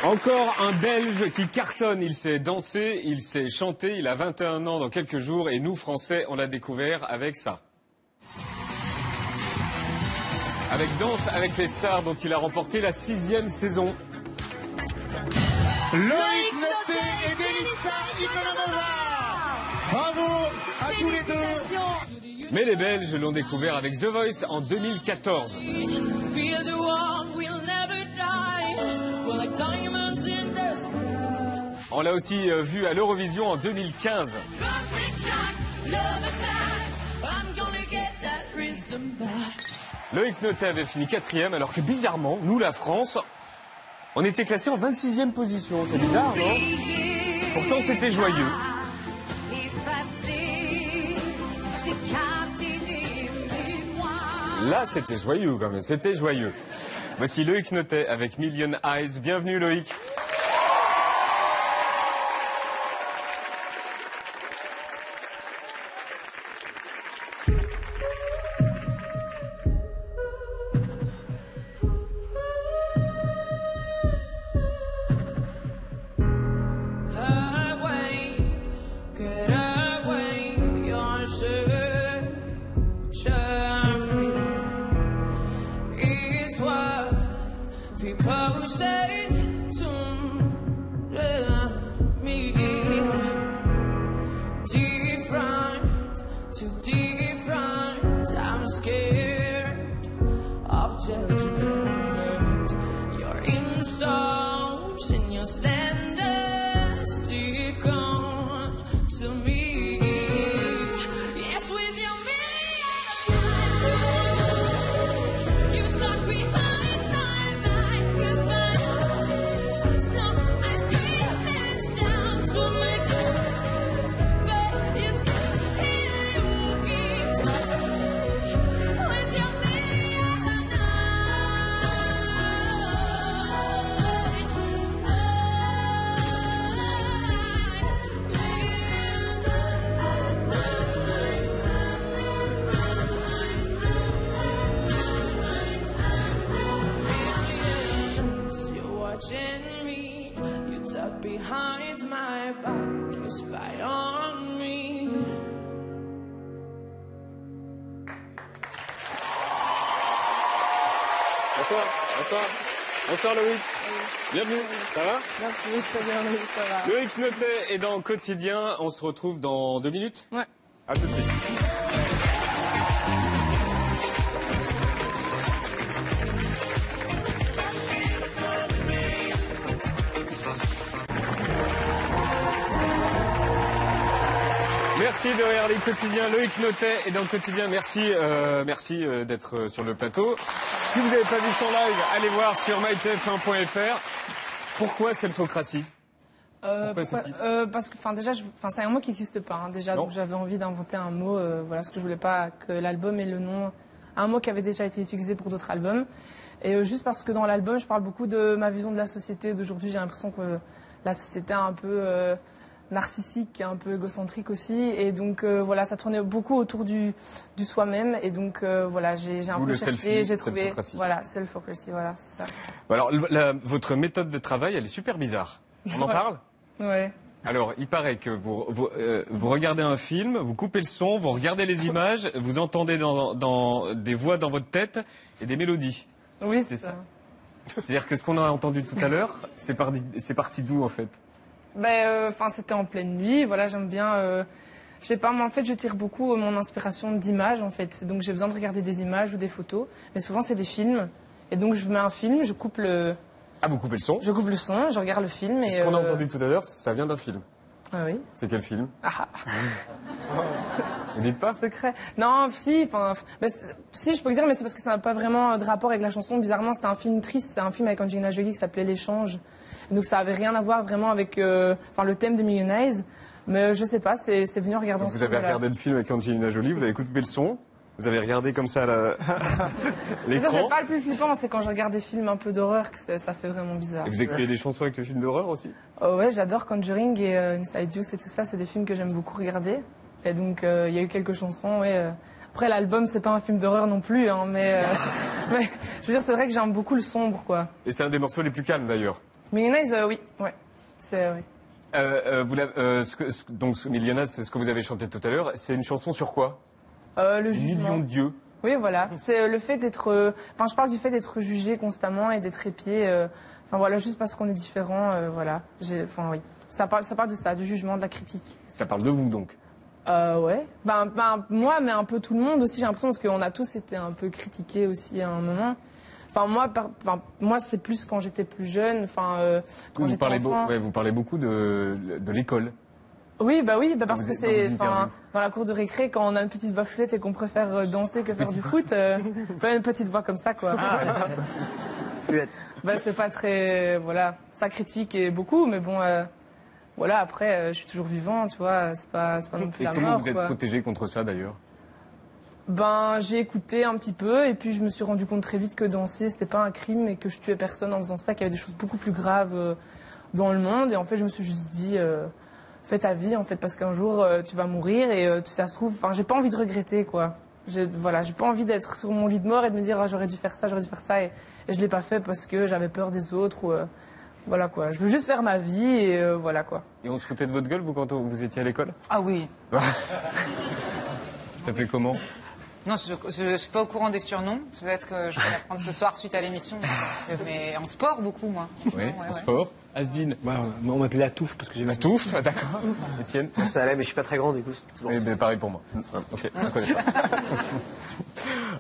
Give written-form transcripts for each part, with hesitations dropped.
Encore un Belge qui cartonne, il sait danser, il sait chanter, il a 21 ans dans quelques jours et nous Français on l'a découvert avec ça. Avec Danse avec les stars dont il a remporté la 6e saison. Loïc Notet et Delissa Ivanova. Bravo à tous les deux. Mais les Belges l'ont découvert avec The Voice en 2014. On l'a aussi vu à l'Eurovision en 2015. Loïc Notet avait fini 4e alors que bizarrement, nous la France, on était classé en 26e position. C'est bizarre, non? Pourtant c'était joyeux. Là c'était joyeux quand même, c'était joyeux. Voici Loïc Notet avec Million Eyes. Bienvenue Loïc. Bonsoir, bonsoir. Bonsoir Loïc. Bienvenue, ça va? Merci, très bien, Loïc, ça va. Loïc Notet est dans Quotidien, on se retrouve dans 2 minutes? Ouais. À tout de suite. Merci de regarder Quotidien. Loïc Notet est dans le Quotidien. Merci, merci d'être sur le plateau. Si vous n'avez pas vu son live, allez voir sur mytf1.fr. Pourquoi Selfocratie? Pourquoi ce titre? Parce que, déjà, c'est un mot qui n'existe pas, hein, déjà, donc j'avais envie d'inventer un mot, voilà, parce que je voulais pas que l'album ait le nom, un mot qui avait déjà été utilisé pour d'autres albums. Et juste parce que dans l'album, je parle beaucoup de ma vision de la société d'aujourd'hui. J'ai l'impression que la société est un peu narcissique, un peu égocentrique aussi. Et donc, voilà, ça tournait beaucoup autour du soi-même. Et donc, voilà, j'ai un peu cherché, j'ai trouvé... Voilà, Selfocracy, voilà, c'est ça. Alors, votre méthode de travail, elle est super bizarre. On en parle? Ouais. Alors, il paraît que vous regardez un film, vous coupez le son, vous regardez les images, vous entendez dans des voix dans votre tête et des mélodies. Oui, c'est ça. C'est-à-dire que ce qu'on a entendu tout à l'heure, c'est parti d'où en fait? C'était en pleine nuit. Voilà, j'aime bien. Je sais pas, moi en fait, je tire beaucoup mon inspiration d'images en fait. Donc j'ai besoin de regarder des images ou des photos, mais souvent c'est des films. Et donc je mets un film, je coupe le. Ah, vous coupez le son? Je coupe le son, je regarde le film et. Ce qu'on a entendu tout à l'heure, ça vient d'un film. Ah oui. C'est quel film? Ah. Vous dites pas? Secret. Non, si, si, je peux le dire, mais c'est parce que ça n'a pas vraiment de rapport avec la chanson. Bizarrement, c'était un film triste, c'est un film avec Angelina Jolie qui s'appelait L'Échange. Donc ça avait rien à voir vraiment avec le thème de Million Eyes. Mais je sais pas, c'est venu en regardant. Donc vous avez regardé le film avec Angelina Jolie, vous avez coupé le son, vous avez regardé comme ça l'écran. Ça, c'est pas le plus flippant, c'est quand je regarde des films un peu d'horreur que ça fait vraiment bizarre. Et vous écoutez des chansons avec le film d'horreur aussi? Oh ouais, j'adore Conjuring et Inside Juice et tout ça, c'est des films que j'aime beaucoup regarder. Et donc il y a eu quelques chansons, ouais. Après l'album, c'est pas un film d'horreur non plus, hein, mais je veux dire, c'est vrai que j'aime beaucoup le sombre, quoi. Et c'est un des morceaux les plus calmes d'ailleurs. Millionnaires, oui. Ouais. C'est, oui. Donc Millionnaires, c'est ce que vous avez chanté tout à l'heure. C'est une chanson sur quoi? Le jugement. Million de dieux. Oui, voilà. C'est le fait d'être... Enfin, je parle du fait d'être jugé constamment et d'être épié. Enfin, voilà, juste parce qu'on est différent, voilà. Enfin, oui. Ça parle de ça, du jugement, de la critique. Ça parle de vous, donc? Ouais. Ben, moi, mais un peu tout le monde aussi, j'ai l'impression, parce qu'on a tous été un peu critiqués aussi à un moment. Enfin, moi, c'est plus quand j'étais plus jeune, quand j'étais enfant. Vous parlez beaucoup de l'école. Oui, parce que c'est, dans la cour de récré, quand on a une petite voix fluette et qu'on préfère danser que faire du foot, une petite voix comme ça, quoi. Fluette. C'est pas très, voilà, ça critique et beaucoup, mais bon, voilà, après, je suis toujours vivant, tu vois, c'est pas non plus la mort, comment vous êtes quoi. protégé contre ça, d'ailleurs? J'ai écouté un petit peu et puis je me suis rendu compte très vite que danser c'était pas un crime et que je tuais personne en faisant ça, qu'il y avait des choses beaucoup plus graves dans le monde. Et en fait je me suis juste dit fais ta vie en fait, parce qu'un jour tu vas mourir et ça se trouve, j'ai pas envie de regretter, quoi. J'ai pas envie d'être sur mon lit de mort et de me dire j'aurais dû faire ça et je l'ai pas fait parce que j'avais peur des autres ou voilà, quoi. Je veux juste faire ma vie et voilà, quoi. Et on se foutait de votre gueule, vous, quand vous étiez à l'école? Ah oui. T'appelais comment? Non, je suis pas au courant des surnoms. Peut-être que je vais l'apprendre ce soir suite à l'émission. Mais en sport, beaucoup, moi. Oui, en sport. Asdine. On m'appelait la touffe parce que j'ai la touffe, d'accord. Étienne. Ça allait, mais je suis pas très grand, du coup. C'est toujours... Mais pareil pour moi. Ok, je connais pas.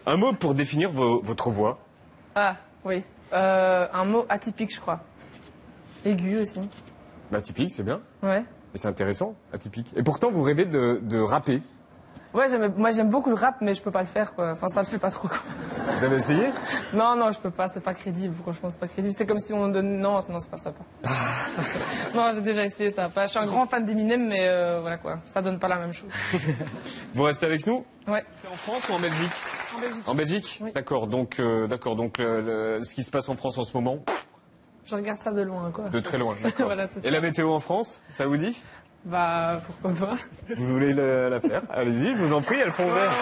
Un mot pour définir votre voix. Ah, oui. Un mot atypique, je crois. Aigu aussi. Atypique, c'est bien. Ouais. Mais c'est intéressant, atypique. Et pourtant, vous rêvez de rapper. Ouais, moi j'aime beaucoup le rap, mais je peux pas le faire, quoi. Enfin, ça le fait pas trop, quoi. Vous avez essayé? Non, je peux pas, c'est pas crédible, franchement, c'est pas crédible. C'est comme si on donne... Non, c'est pas ça, pas. Non, j'ai déjà essayé, ça va pas. Je suis un grand fan d'Eminem, mais voilà, quoi. Ça donne pas la même chose. Vous restez avec nous? Ouais. En France ou en Belgique? En Belgique. En Belgique? Oui. D'accord, donc ce qui se passe en France en ce moment? Je regarde ça de loin, quoi. De très loin, d'accord. Voilà, c'est ça. Et la météo en France, ça vous dit? Pourquoi pas. Vous voulez la faire? Allez-y, je vous en prie, elles font vert.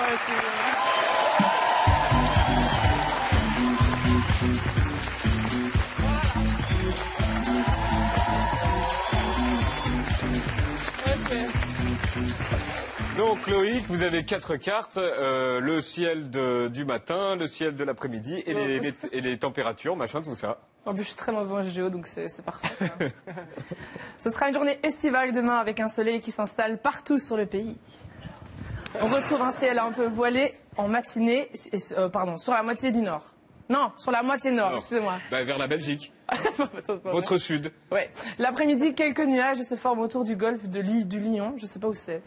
Donc Loïc, vous avez 4 cartes, le ciel du matin, le ciel de l'après-midi et les températures, machin, tout ça. En plus, je suis très mauvais en géo, donc c'est parfait. Ce sera une journée estivale demain avec un soleil qui s'installe partout sur le pays. On retrouve un ciel un peu voilé en matinée, sur la moitié du nord. Non, sur la moitié nord, excusez-moi. Vers la Belgique. Votre sud. Ouais. L'après-midi, quelques nuages se forment autour du golfe du Lion. Je sais pas où c'est.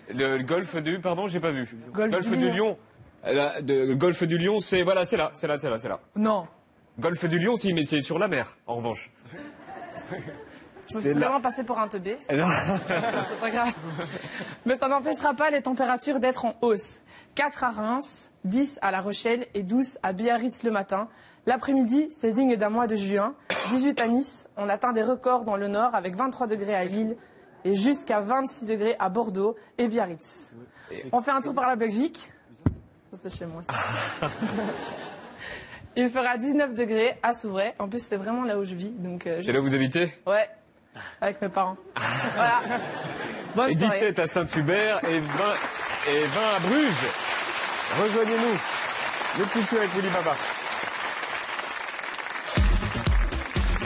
Le golfe du... Pardon, j'ai pas vu. Golfe du Lion. Le golfe du Lion, c'est là. Non. Golfe du Lion, si, mais c'est sur la mer, en revanche. Je suis vraiment passé pour un teubé. C'est pas grave. Mais ça n'empêchera pas les températures d'être en hausse. 4 à Reims, 10 à La Rochelle et 12 à Biarritz le matin. L'après-midi, c'est digne d'un mois de juin. 18 à Nice. On atteint des records dans le nord avec 23 degrés à Lille et jusqu'à 26 degrés à Bordeaux et Biarritz. On fait un tour par la Belgique. Ça, c'est chez moi. Ça. Il fera 19 degrés à Souvray. En plus, c'est vraiment là où je vis. C'est là où vous habitez? Ouais, avec mes parents. Voilà. Bonne soirée. 17 à Saint-Hubert et 20 à Bruges. Rejoignez-nous. Le petit cul avec Willy Baba.